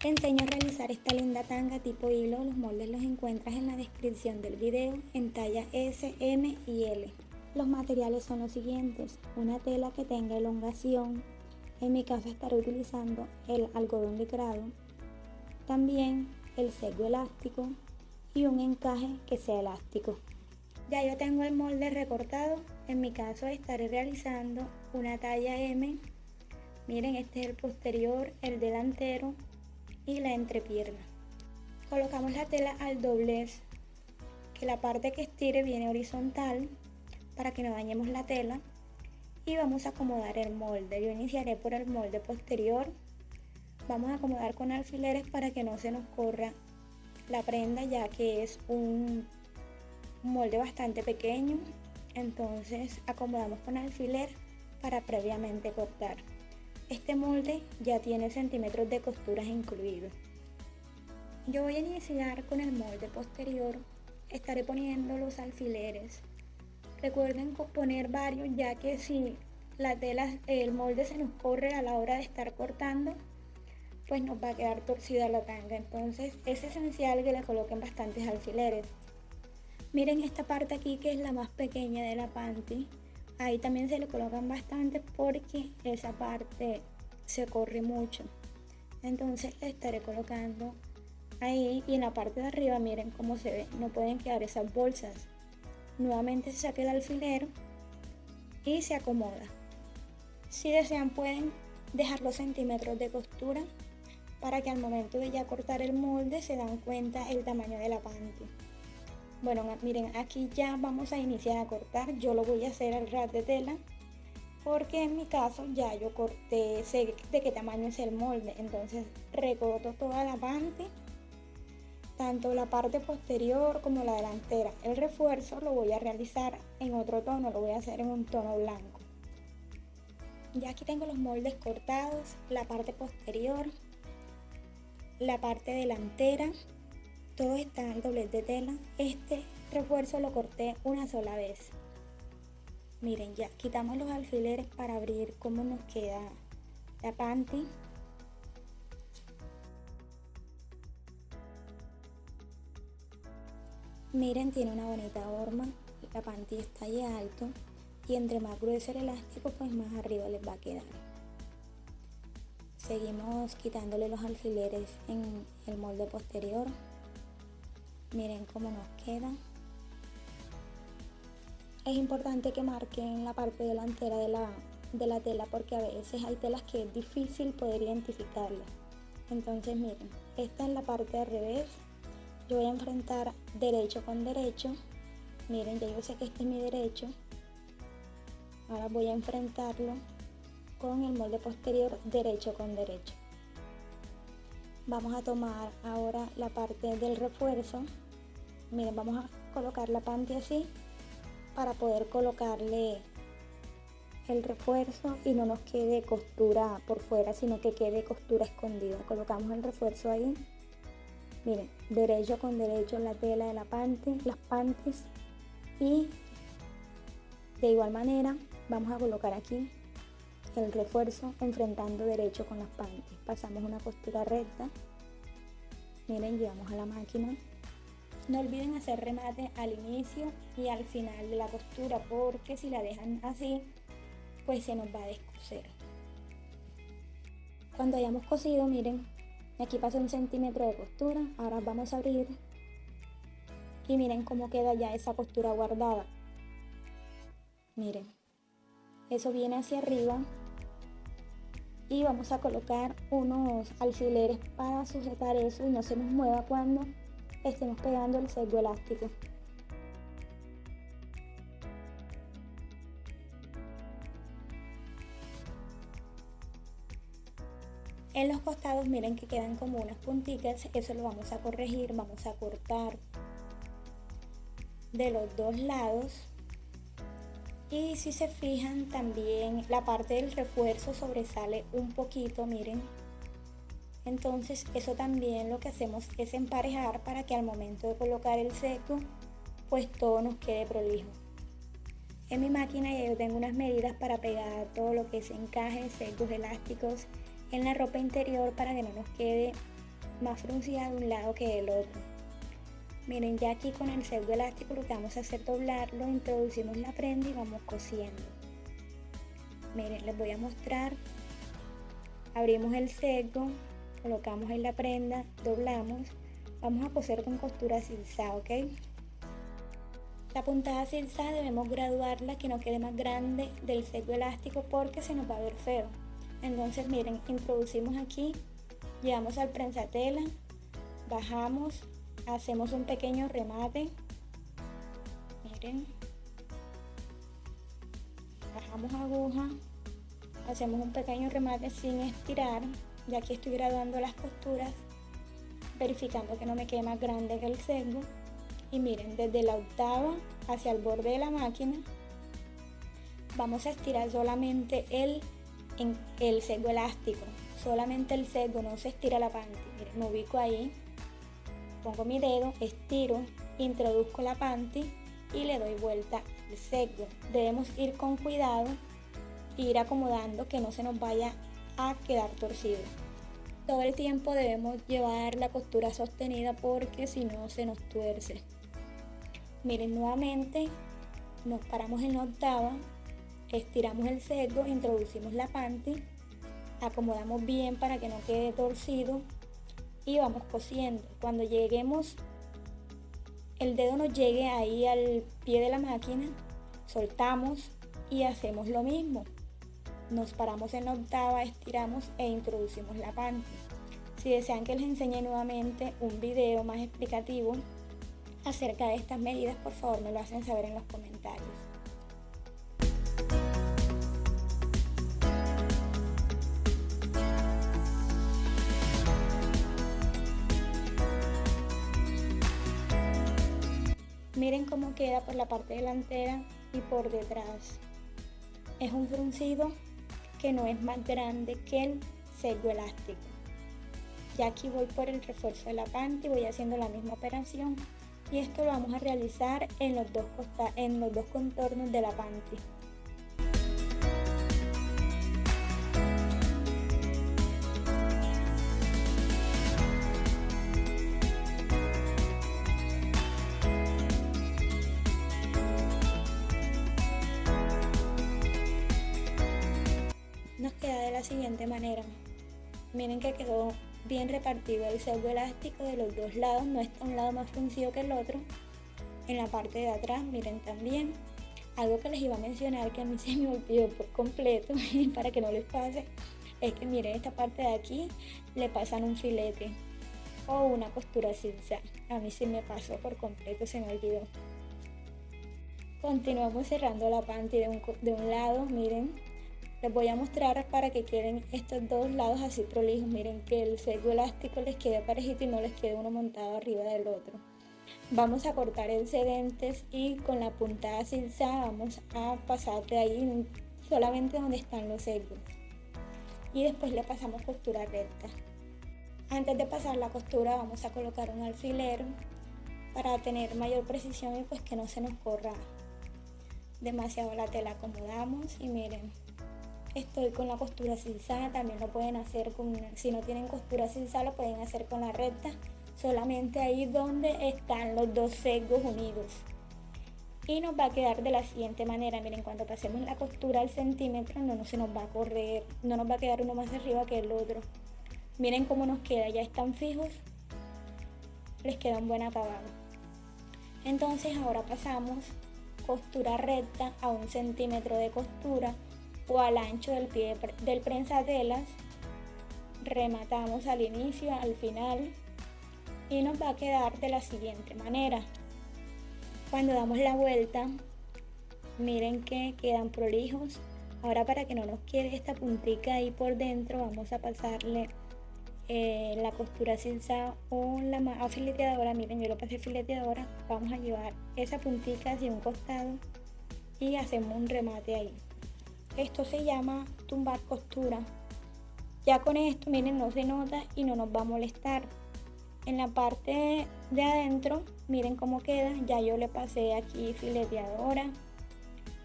Te enseño a realizar esta linda tanga tipo hilo. Los moldes los encuentras en la descripción del video en talla S, M y L. Los materiales son los siguientes: una tela que tenga elongación, en mi caso estaré utilizando el algodón licrado, también el sesgo elástico y un encaje que sea elástico. Ya yo tengo el molde recortado, en mi caso estaré realizando una talla M. Miren, este es el posterior, el delantero y la entrepierna. Colocamos la tela al doblez, que la parte que estire viene horizontal para que no dañemos la tela, y vamos a acomodar el molde. Yo iniciaré por el molde posterior. Vamos a acomodar con alfileres para que no se nos corra la prenda, ya que es un molde bastante pequeño, entonces acomodamos con alfiler para previamente cortar. Este molde ya tiene centímetros de costuras incluidos. Yo voy a iniciar con el molde posterior. Estaré poniendo los alfileres. Recuerden poner varios, ya que si la tela, el molde se nos corre a la hora de estar cortando, pues nos va a quedar torcida la tanga. Entonces es esencial que le coloquen bastantes alfileres. Miren esta parte aquí, que es la más pequeña de la panty. Ahí también se le colocan bastante porque esa parte se corre mucho. Entonces le estaré colocando ahí, y en la parte de arriba miren cómo se ve, no pueden quedar esas bolsas. Nuevamente se saca el alfiler y se acomoda. Si desean pueden dejar los centímetros de costura para que al momento de ya cortar el molde se dan cuenta el tamaño de la panty. Bueno, miren, aquí ya vamos a iniciar a cortar. Yo lo voy a hacer al ras de tela porque en mi caso ya yo corté, sé de qué tamaño es el molde, entonces recorto toda la panty, tanto la parte posterior como la delantera. El refuerzo lo voy a realizar en otro tono, lo voy a hacer en un tono blanco. Ya aquí tengo los moldes cortados, la parte posterior, la parte delantera, todo está en doblez de tela. Este refuerzo lo corté una sola vez. Miren, ya quitamos los alfileres para abrir cómo nos queda la panty. Miren, tiene una bonita horma, la panty está ahí alto, y entre más grueso el elástico, pues más arriba les va a quedar. Seguimos quitándole los alfileres en el molde posterior. Miren cómo nos queda. Es importante que marquen la parte delantera de la tela, porque a veces hay telas que es difícil poder identificarlas. Entonces miren, esta es la parte de revés. Yo voy a enfrentar derecho con derecho. Miren, ya yo sé que este es mi derecho. Ahora voy a enfrentarlo con el molde posterior derecho con derecho. Vamos a tomar ahora la parte del refuerzo. Miren, vamos a colocar la panty así para poder colocarle el refuerzo y no nos quede costura por fuera, sino que quede costura escondida. Colocamos el refuerzo ahí. Miren, derecho con derecho la tela de la panty, las panties, y de igual manera vamos a colocar aquí el refuerzo enfrentando derecho con las panties. Pasamos una costura recta. Miren, llevamos a la máquina. No olviden hacer remate al inicio y al final de la costura, porque si la dejan así, pues se nos va a descoser. Cuando hayamos cosido, miren, aquí pasé 1 centímetro de costura. Ahora vamos a abrir y miren cómo queda ya esa costura guardada. Miren, eso viene hacia arriba, y vamos a colocar unos alfileres para sujetar eso y no se nos mueva cuando estemos pegando el sesgo elástico. En los costados miren que quedan como unas punticas, eso lo vamos a corregir. Vamos a cortar de los dos lados, y si se fijan también la parte del refuerzo sobresale un poquito, miren. Entonces eso también lo que hacemos es emparejar para que al momento de colocar el sesgo, pues todo nos quede prolijo. En mi máquina ya yo tengo unas medidas para pegar todo lo que es encajes, sesgos elásticos en la ropa interior, para que no nos quede más fruncida de un lado que del otro. Miren, ya aquí con el pseudo elástico lo que vamos a hacer es doblarlo, introducimos la prenda y vamos cosiendo. Miren, les voy a mostrar. Abrimos el sesgo, colocamos en la prenda, doblamos. Vamos a coser con costura zigzag, ¿ok? La puntada zigzag debemos graduarla que no quede más grande del sesgo elástico porque se nos va a ver feo. Entonces miren, introducimos aquí, llevamos al prensatela, bajamos, hacemos un pequeño remate, miren, bajamos aguja, hacemos un pequeño remate sin estirar, y aquí estoy graduando las costuras, verificando que no me quede más grande que el sesgo. Y miren, desde la octava hacia el borde de la máquina vamos a estirar solamente el sesgo elástico, solamente el sesgo, no se estira la panty. Miren, me ubico ahí, pongo mi dedo, estiro, introduzco la panty y le doy vuelta al sesgo. Debemos ir con cuidado e ir acomodando que no se nos vaya a quedar torcido. Todo el tiempo debemos llevar la costura sostenida porque si no se nos tuerce. Miren, nuevamente nos paramos en la octava, estiramos el sesgo, introducimos la panty, acomodamos bien para que no quede torcido y vamos cosiendo. Cuando lleguemos, el dedo nos llegue ahí al pie de la máquina, soltamos y hacemos lo mismo. Nos paramos en la octava, estiramos e introducimos la panty. Si desean que les enseñe nuevamente un video más explicativo acerca de estas medidas, por favor me lo hacen saber en los comentarios. Miren cómo queda por la parte delantera y por detrás. Es un fruncido que no es más grande que el sesgo elástico. Ya aquí voy por el refuerzo de la panty, voy haciendo la misma operación y esto lo vamos a realizar en los dos contornos de la panty. Nos queda de la siguiente manera. Miren que quedó bien repartido el sesgo elástico de los dos lados, no está un lado más fruncido que el otro. En la parte de atrás, miren también. Algo que les iba a mencionar que a mí se me olvidó por completo para que no les pase, es que miren esta parte de aquí le pasan un filete o una costura zigzag. A mí se me pasó por completo, se me olvidó. Continuamos cerrando la panty de un lado, miren. Les voy a mostrar para que queden estos dos lados así prolijos. Miren que el sesgo elástico les quede parejito y no les quede uno montado arriba del otro. Vamos a cortar excedentes y con la puntada zigzag vamos a pasar de ahí solamente donde están los sesgos. Y después le pasamos costura recta. Antes de pasar la costura vamos a colocar un alfiler para tener mayor precisión y pues que no se nos corra demasiado la tela. Acomodamos y miren. Estoy con la costura zigzag, también lo pueden hacer si no tienen costura zigzag lo pueden hacer con la recta, solamente ahí donde están los dos sesgos unidos. Y nos va a quedar de la siguiente manera, miren, cuando pasemos la costura al centímetro no se nos va a correr, no nos va a quedar uno más arriba que el otro. Miren cómo nos queda, ya están fijos, les queda un buen acabado. Entonces ahora pasamos costura recta a 1 centímetro de costura o al ancho del pie del prensatelas, rematamos al inicio, al final y nos va a quedar de la siguiente manera. Cuando damos la vuelta, miren que quedan prolijos. Ahora para que no nos quede esta puntica ahí por dentro, vamos a pasarle la costura zigzag o la fileteadora. Miren, yo lo pasé fileteadora. Vamos a llevar esa puntica hacia un costado y hacemos un remate ahí. Esto se llama tumbar costura. Ya con esto, miren, no se nota y no nos va a molestar. En la parte de adentro, miren cómo queda. Ya yo le pasé aquí fileteadora.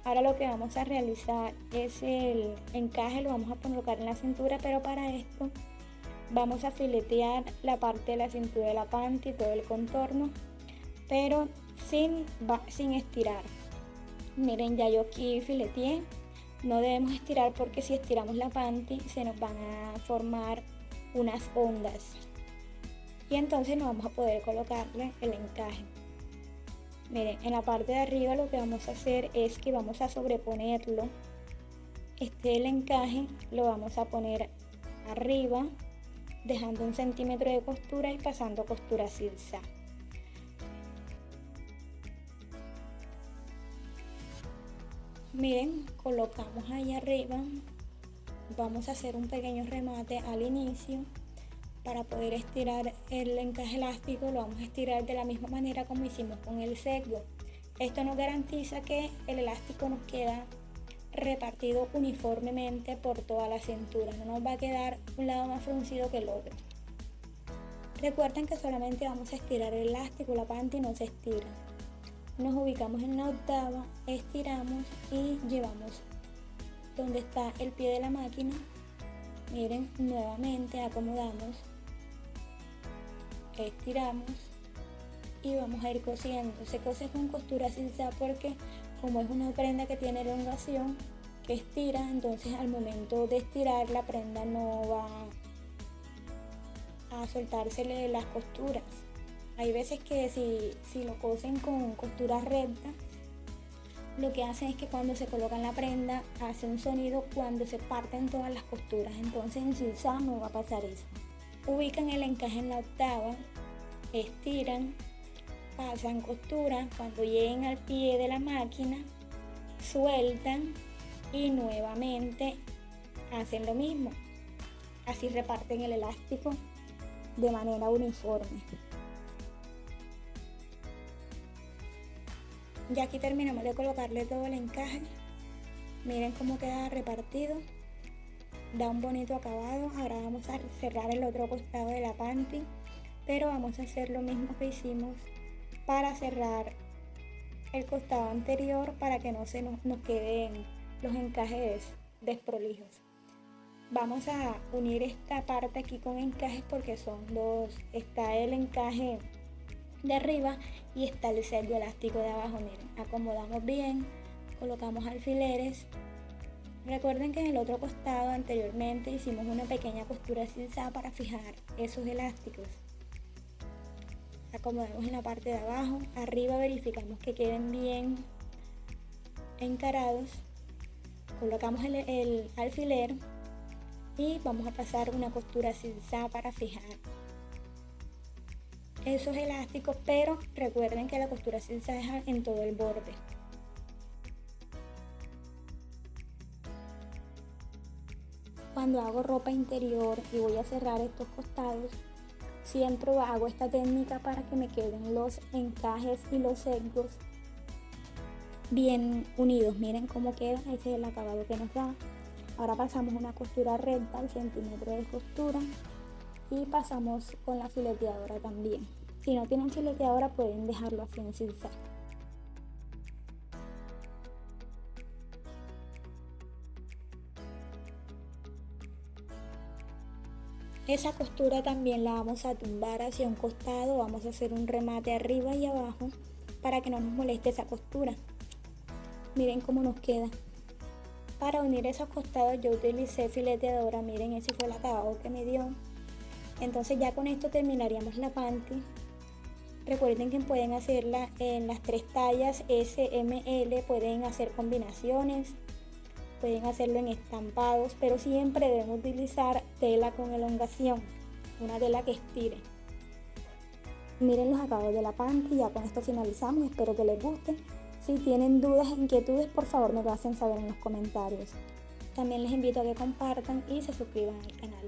Ahora lo que vamos a realizar es el encaje, lo vamos a colocar en la cintura, pero para esto vamos a filetear la parte de la cintura de la panty, todo el contorno, pero sin estirar. Miren, ya yo aquí fileteé. No debemos estirar porque si estiramos la panty se nos van a formar unas ondas y entonces no vamos a poder colocarle el encaje. Miren, en la parte de arriba lo que vamos a hacer es que vamos a sobreponerlo. El encaje lo vamos a poner arriba, dejando 1 centímetro de costura y pasando costura zigzag. Miren, colocamos ahí arriba, vamos a hacer un pequeño remate al inicio para poder estirar el encaje elástico. Lo vamos a estirar de la misma manera como hicimos con el sesgo. Esto nos garantiza que el elástico nos queda repartido uniformemente por toda la cintura, no nos va a quedar un lado más fruncido que el otro. Recuerden que solamente vamos a estirar el elástico, la panty no se estira. Nos ubicamos en la octava, estiramos y llevamos donde está el pie de la máquina. Miren, nuevamente acomodamos, estiramos y vamos a ir cosiendo. Se cose con costura zigzag porque como es una prenda que tiene elongación, que estira, entonces al momento de estirar la prenda no va a soltársele las costuras. Hay veces que si lo cosen con costuras rectas, lo que hacen es que cuando se colocan la prenda hace un sonido cuando se parten todas las costuras, entonces en zigzag no va a pasar eso. Ubican el encaje en la octava, estiran, pasan costura, cuando lleguen al pie de la máquina sueltan y nuevamente hacen lo mismo. Así reparten el elástico de manera uniforme. Ya aquí terminamos de colocarle todo el encaje. Miren cómo queda repartido, da un bonito acabado. Ahora vamos a cerrar el otro costado de la panty, pero vamos a hacer lo mismo que hicimos para cerrar el costado anterior, para que no se nos queden los encajes desprolijos. Vamos a unir esta parte aquí con encajes porque son dos, está el encaje de arriba y está el sesgo elástico de abajo. Miren, acomodamos bien, colocamos alfileres. Recuerden que en el otro costado anteriormente hicimos una pequeña costura zigzag para fijar esos elásticos. Acomodamos en la parte de abajo, arriba verificamos que queden bien encarados, colocamos el alfiler y vamos a pasar una costura zigzag para fijar esos elásticos, pero recuerden que la costura zigzag es en todo el borde. Cuando hago ropa interior y voy a cerrar estos costados, siempre hago esta técnica para que me queden los encajes y los sesgos bien unidos. Miren cómo queda, ese es el acabado que nos da. Ahora pasamos una costura recta al centímetro de costura y pasamos con la fileteadora también. Si no tienen fileteadora pueden dejarlo así en zigzag. Esa costura también la vamos a tumbar hacia un costado, vamos a hacer un remate arriba y abajo para que no nos moleste esa costura. Miren cómo nos queda. Para unir esos costados yo utilicé fileteadora, miren ese fue el acabado que me dio. Entonces ya con esto terminaríamos la panty. Recuerden que pueden hacerla en las 3 tallas S, M, L, pueden hacer combinaciones, pueden hacerlo en estampados, pero siempre deben utilizar tela con elongación, una tela que estire. Miren los acabados de la panty, ya con esto finalizamos, espero que les guste. Si tienen dudas e inquietudes, por favor me lo hacen saber en los comentarios. También les invito a que compartan y se suscriban al canal.